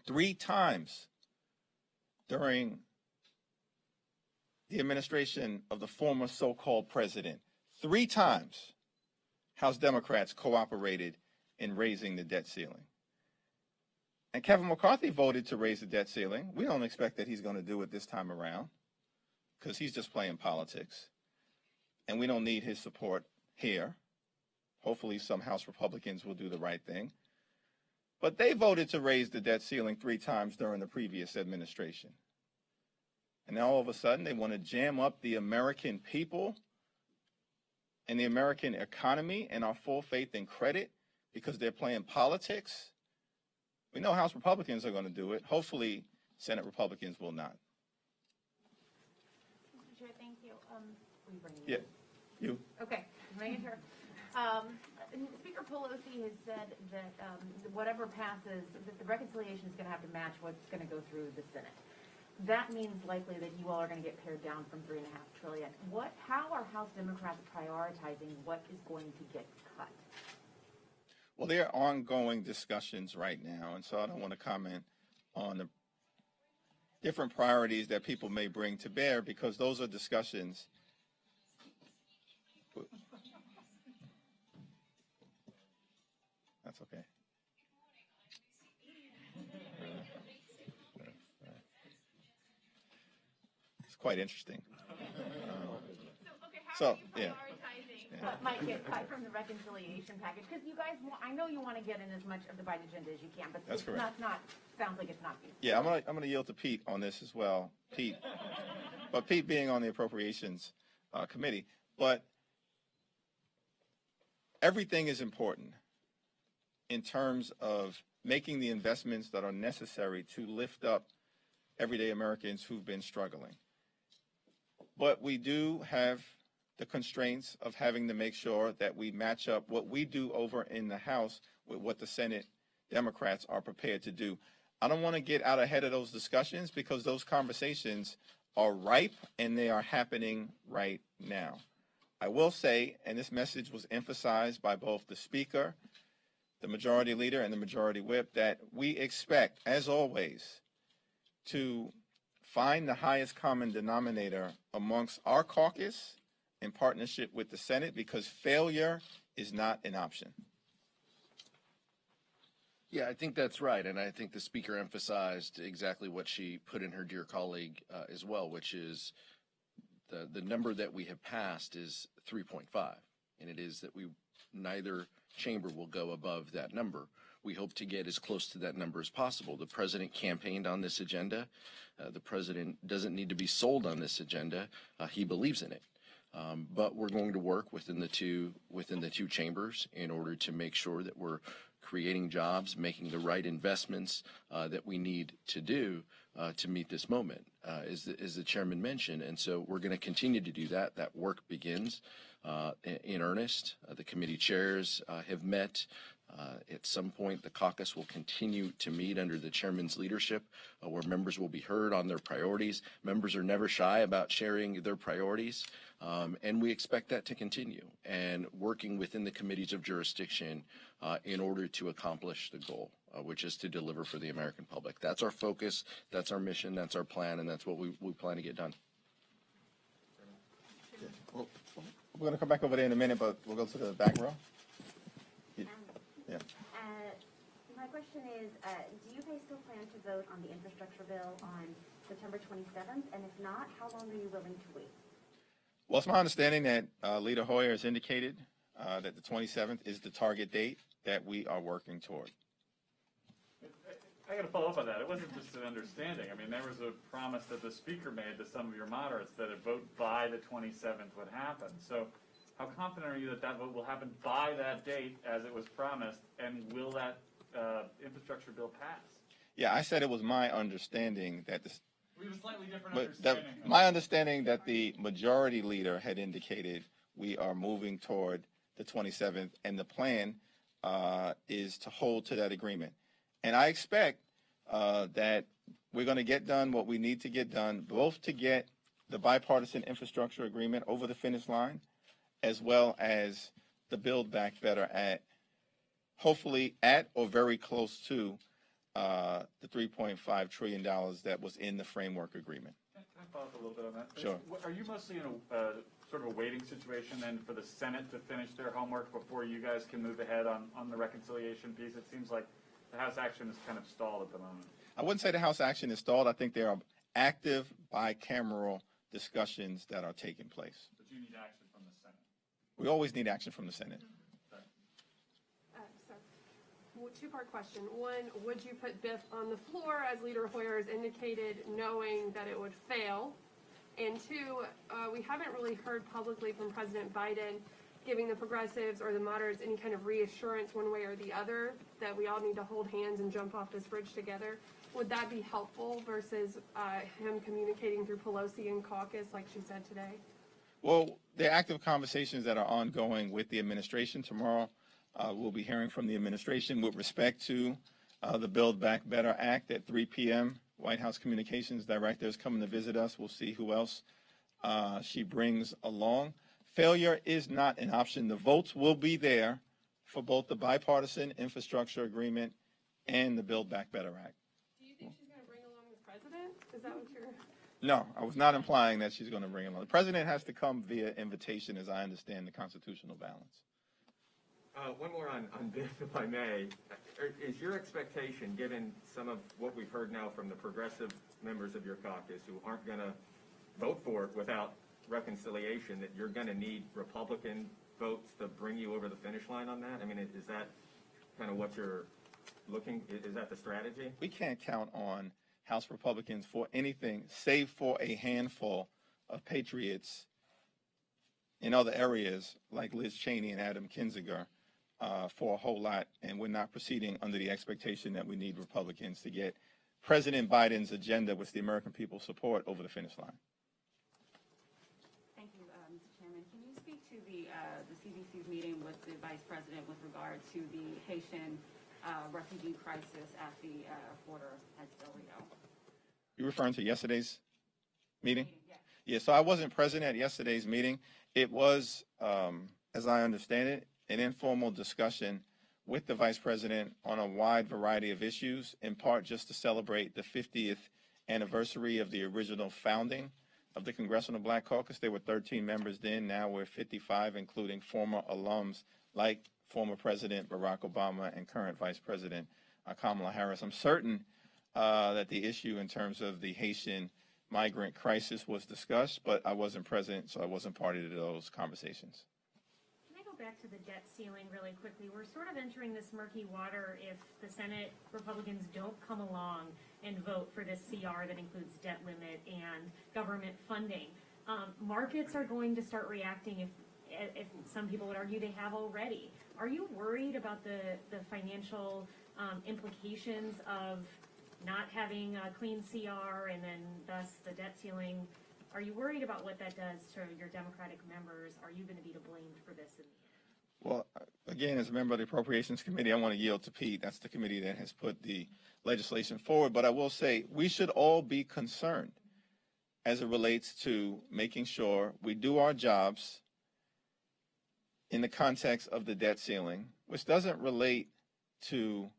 3 times during the administration of the former so-called president. 3 times House Democrats cooperated in raising the debt ceiling. And Kevin McCarthy voted to raise the debt ceiling. We don't expect that he's going to do it this time around because he's just playing politics. And we don't need his support here. Hopefully some House Republicans will do the right thing. But they voted to raise the debt ceiling 3 times during the previous administration. And now all of a sudden they want to jam up the American people and the American economy and our full faith and credit because they're playing politics. We know House Republicans are going to do it. Hopefully Senate Republicans will not. Mr. Chair, thank you. Will you bring me Yeah, you. Okay, making sure. Speaker Pelosi has said that whatever passes, that the reconciliation is going to have to match what's going to go through the Senate. That means likely that you all are going to get pared down from $3.5 trillion. How are House Democrats prioritizing what is going to get cut? Well, there are ongoing discussions right now, and so I don't want to comment on the different priorities that people may bring to bear because those are discussions. That's okay. It's quite interesting. Yeah. What might get cut from the reconciliation package? Because you guys, I know you want to get in as much of the Biden agenda as you can, but That's correct. Sounds like it's not. Yeah, I'm gonna yield to Pete on this as well. Pete being on the Appropriations Committee, but everything is important in terms of making the investments that are necessary to lift up everyday Americans who've been struggling. But we do have the constraints of having to make sure that we match up what we do over in the House with what the Senate Democrats are prepared to do. I don't want to get out ahead of those discussions because those conversations are ripe and they are happening right now. I will say, and this message was emphasized by both the Speaker, the Majority Leader, and the Majority Whip, that we expect, as always, to find the highest common denominator amongst our caucus in partnership with the Senate because failure is not an option. Yeah, I think that's right. And I think the Speaker emphasized exactly what she put in her dear colleague as well, which is the number that we have passed is 3.5. And it is that neither chamber will go above that number. We hope to get as close to that number as possible. The president campaigned on this agenda. The president doesn't need to be sold on this agenda. He believes in it. But we're going to work within the two chambers in order to make sure that we're creating jobs, making the right investments that we need to do to meet this moment, as the chairman mentioned. And so we're going to continue to do that. That work begins in earnest. The committee chairs have met. At some point, the caucus will continue to meet under the chairman's leadership, where members will be heard on their priorities. Members are never shy about sharing their priorities, and we expect that to continue, and working within the committees of jurisdiction in order to accomplish the goal, which is to deliver for the American public. That's our focus, that's our mission, that's our plan, and that's what we plan to get done. Well, we're going to come back over there in a minute, but we'll go to the back row. Yeah. My question is, do you guys still plan to vote on the infrastructure bill on September 27th? And if not, how long are you willing to wait? Well, it's my understanding that Leader Hoyer has indicated that the 27th is the target date that we are working toward. I got to follow up on that. It wasn't just an understanding. I mean, there was a promise that the Speaker made to some of your moderates that a vote by the 27th would happen. So how confident are you that that vote will happen by that date as it was promised, and will that infrastructure bill pass? Yeah, I said it was my understanding that this. We have a slightly different understanding. My understanding that the majority leader had indicated we are moving toward the 27th, and the plan is to hold to that agreement. And I expect that we're going to get done what we need to get done, both to get the bipartisan infrastructure agreement over the finish line, as well as the Build Back Better Act, hopefully at or very close to the $3.5 trillion that was in the framework agreement. Can I follow up a little bit on that? Sure. Are you mostly in a sort of a waiting situation then for the Senate to finish their homework before you guys can move ahead on the reconciliation piece? It seems like the House action is kind of stalled at the moment. I wouldn't say the House action is stalled. I think there are active bicameral discussions that are taking place. But you need action from the Senate. We always need action from the Senate. Two-part question. One, would you put BIF on the floor, as Leader Hoyer has indicated, knowing that it would fail? And two, we haven't really heard publicly from President Biden giving the progressives or the moderates any kind of reassurance one way or the other that we all need to hold hands and jump off this bridge together. Would that be helpful versus him communicating through Pelosi and caucus like she said today? Well, there are active conversations that are ongoing with the administration. Tomorrow, we'll be hearing from the administration with respect to the Build Back Better Act at 3 p.m. White House Communications Director is coming to visit us. We'll see who else she brings along. Failure is not an option. The votes will be there for both the bipartisan infrastructure agreement and the Build Back Better Act. Do you think she's going to bring along the president? Is that what you're... No, I was not implying that she's going to bring along. The president has to come via invitation, as I understand the constitutional balance. One more on BIF, if I may. Is your expectation, given some of what we've heard now from the progressive members of your caucus who aren't going to vote for it without reconciliation, that you're going to need Republican votes to bring you over the finish line on that? I mean, is that kind of what you're looking, is that the strategy? We can't count on House Republicans for anything save for a handful of patriots in other areas like Liz Cheney and Adam Kinzinger for a whole lot, and we're not proceeding under the expectation that we need Republicans to get President Biden's agenda, which the American people support, over the finish line. Thank you, Mr. Chairman. Can you speak to the CDC's meeting with the Vice President with regard to the Haitian refugee crisis at the border at Del Rio? You referring to yesterday's meeting? Yes. Yeah, so I wasn't present at yesterday's meeting. It was, as I understand it, an informal discussion with the Vice President on a wide variety of issues, in part just to celebrate the 50th anniversary of the original founding of the Congressional Black Caucus. There were 13 members then. Now we're 55, including former alums like former President Barack Obama and current Vice President Kamala Harris. I'm certain that the issue in terms of the Haitian migrant crisis was discussed, but I wasn't present, so I wasn't party to those conversations. Can I go back to the debt ceiling really quickly? We're sort of entering this murky water if the Senate Republicans don't come along and vote for this CR that includes debt limit and government funding. Markets are going to start reacting if some people would argue they have already. Are you worried about the financial implications of not having a clean CR and then thus the debt ceiling? Are you worried about what that does to your Democratic members? Are you going to be blamed for this in the end? Well, again, as a member of the Appropriations Committee, I want to yield to Pete. That's the committee that has put the legislation forward. But I will say we should all be concerned as it relates to making sure we do our jobs in the context of the debt ceiling, which doesn't relate to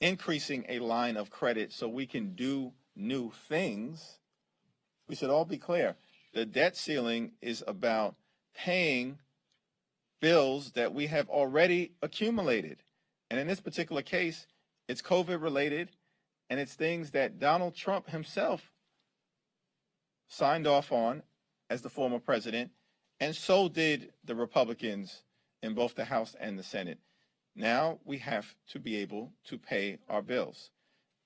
increasing a line of credit so we can do new things. We should all be clear. The debt ceiling is about paying bills that we have already accumulated. And in this particular case, it's COVID related, and it's things that Donald Trump himself signed off on as the former president, and so did the Republicans in both the House and the Senate. Now we have to be able to pay our bills.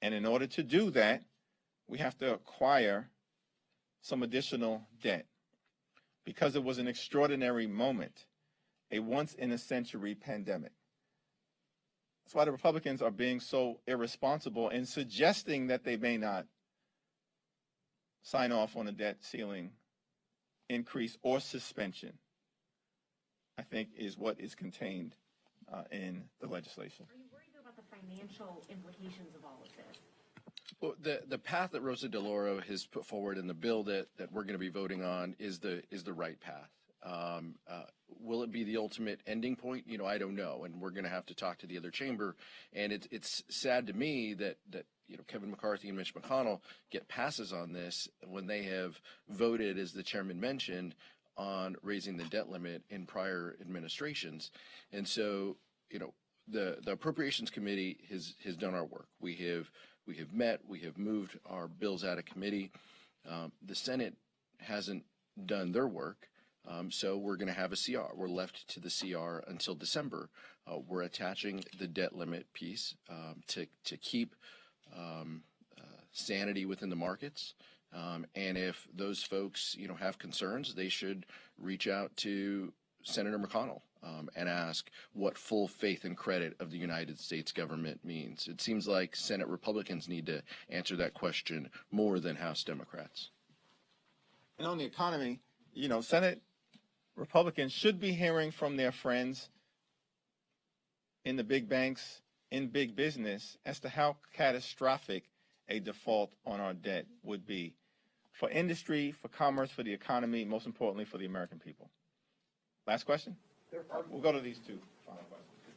And in order to do that, we have to acquire some additional debt because it was an extraordinary moment, a once-in-a-century pandemic. That's why the Republicans are being so irresponsible in suggesting that they may not sign off on a debt ceiling increase or suspension, I think, is what is contained in the legislation. Are you worried about the financial implications of all of this? Well, the path that Rosa DeLauro has put forward in the bill that we're going to be voting on is the right path. will it be the ultimate ending point? I don't know, and we're going to have to talk to the other chamber. And it's sad to me that Kevin McCarthy and Mitch McConnell get passes on this when they have voted, as the chairman mentioned, on raising the debt limit in prior administrations. And so, the Appropriations Committee has done our work. We have met, we have moved our bills out of committee. The Senate hasn't done their work, so we're going to have a CR. We're left to the CR until December. We're attaching the debt limit piece to keep sanity within the markets. And if those folks, have concerns, they should reach out to Senator McConnell and ask what full faith and credit of the United States government means. It seems like Senate Republicans need to answer that question more than House Democrats. And on the economy, Senate Republicans should be hearing from their friends in the big banks, in big business, as to how catastrophic a default on our debt would be for industry, for commerce, for the economy, most importantly for the American people. Last question? We'll go to these two final questions.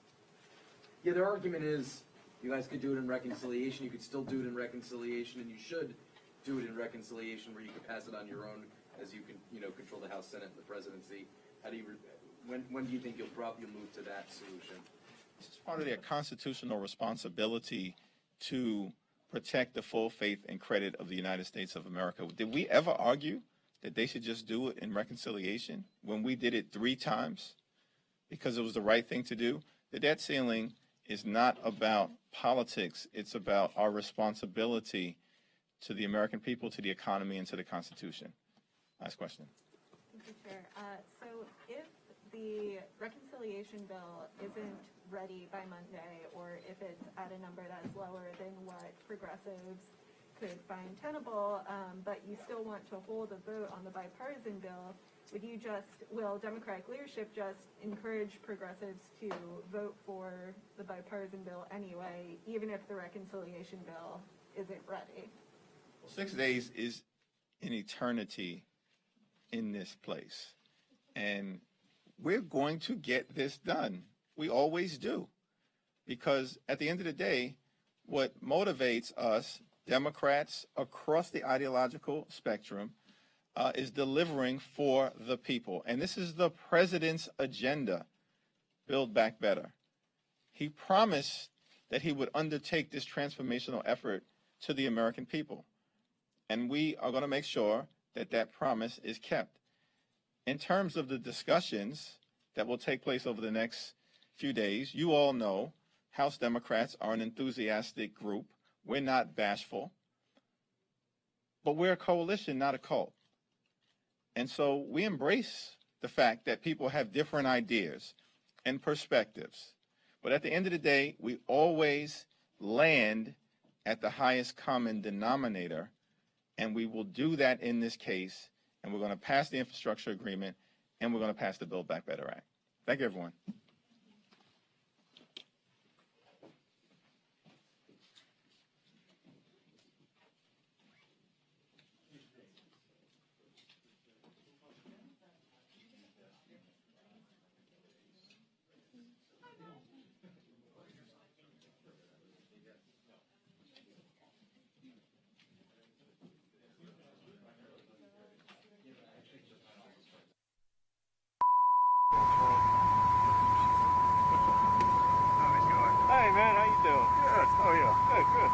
Yeah, their argument is you guys could do it in reconciliation, you could still do it in reconciliation, and you should do it in reconciliation where you could pass it on your own as you can, control the House, Senate, and the presidency. When do you think you'll move to that solution? This is part of their constitutional responsibility to protect the full faith and credit of the United States of America. Did we ever argue that they should just do it in reconciliation when we did it 3 times because it was the right thing to do? The debt ceiling is not about politics. It's about our responsibility to the American people, to the economy, and to the Constitution. Last question. Thank you, Chair. So if the reconciliation bill isn't ready by Monday, or if it's at a number that's lower than what progressives could find tenable, but you still want to hold a vote on the bipartisan bill, will Democratic leadership just encourage progressives to vote for the bipartisan bill anyway, even if the reconciliation bill isn't ready? 6 days is an eternity in this place. And we're going to get this done. We always do. Because at the end of the day, what motivates us, Democrats across the ideological spectrum, is delivering for the people. And this is the president's agenda, Build Back Better. He promised that he would undertake this transformational effort to the American people. And we are going to make sure that that promise is kept. In terms of the discussions that will take place over the next few days, you all know House Democrats are an enthusiastic group. We're not bashful. But we're a coalition, not a cult. And so we embrace the fact that people have different ideas and perspectives. But at the end of the day, we always land at the highest common denominator, and we will do that in this case, and we're going to pass the infrastructure agreement, and we're going to pass the Build Back Better Act. Thank you, everyone. Hey man, how you doing? Good. How are you? Good, good.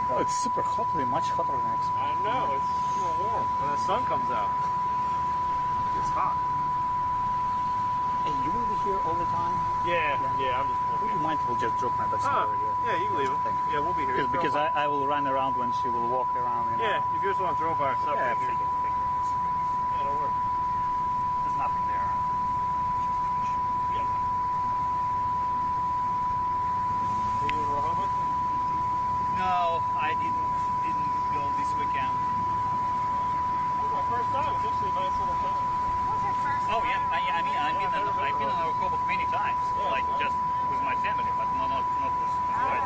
Oh, it's super hot today, much hotter than expected. I know, it's super warm. When the sun comes out, it's hot. Hey, you will be here all the time? Yeah, I'm just Would you mind if we'll just drop my bicycle over here? Yeah, you can leave it. Thank you. Yeah, we'll be here. Because I will run around when she will walk around. Yeah, if you just want to throw by herself. Yeah, right here. absolutely. Yeah, it'll work. There's nothing there. Yeah. Are you in Rehoboth? No, I didn't go this weekend. My first time. It's actually a nice little town. Oh yeah, I've been in Rehoboth many times, Yeah, like nice. just with my family, but not with my wife.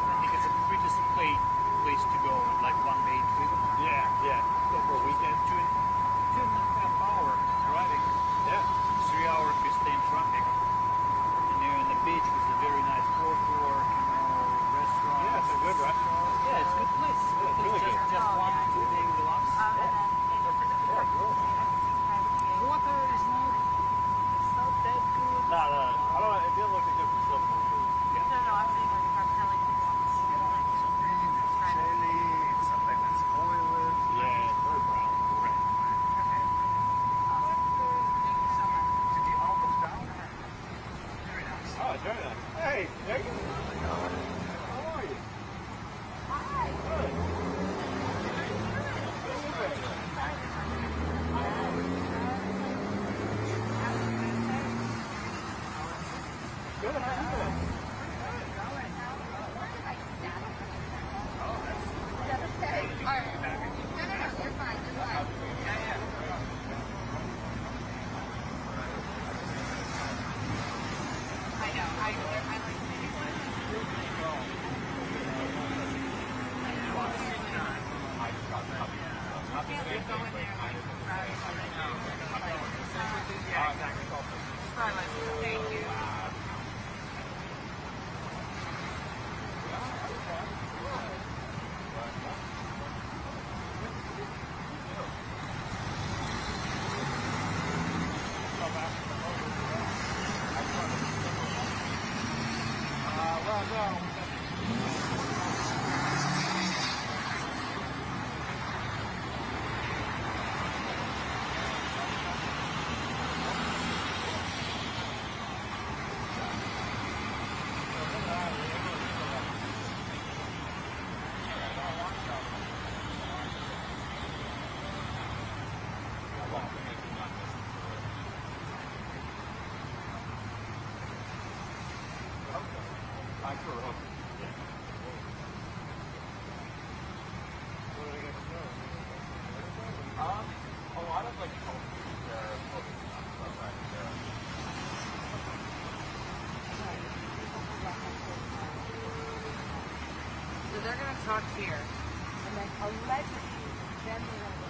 I think it's a pretty place to go, like one day trip. Yeah. Go for a weekend. Hey, there you go. How are you? Hi. Good. Good. How are you doing? So they're going to talk here, and then allegedly, then they're going to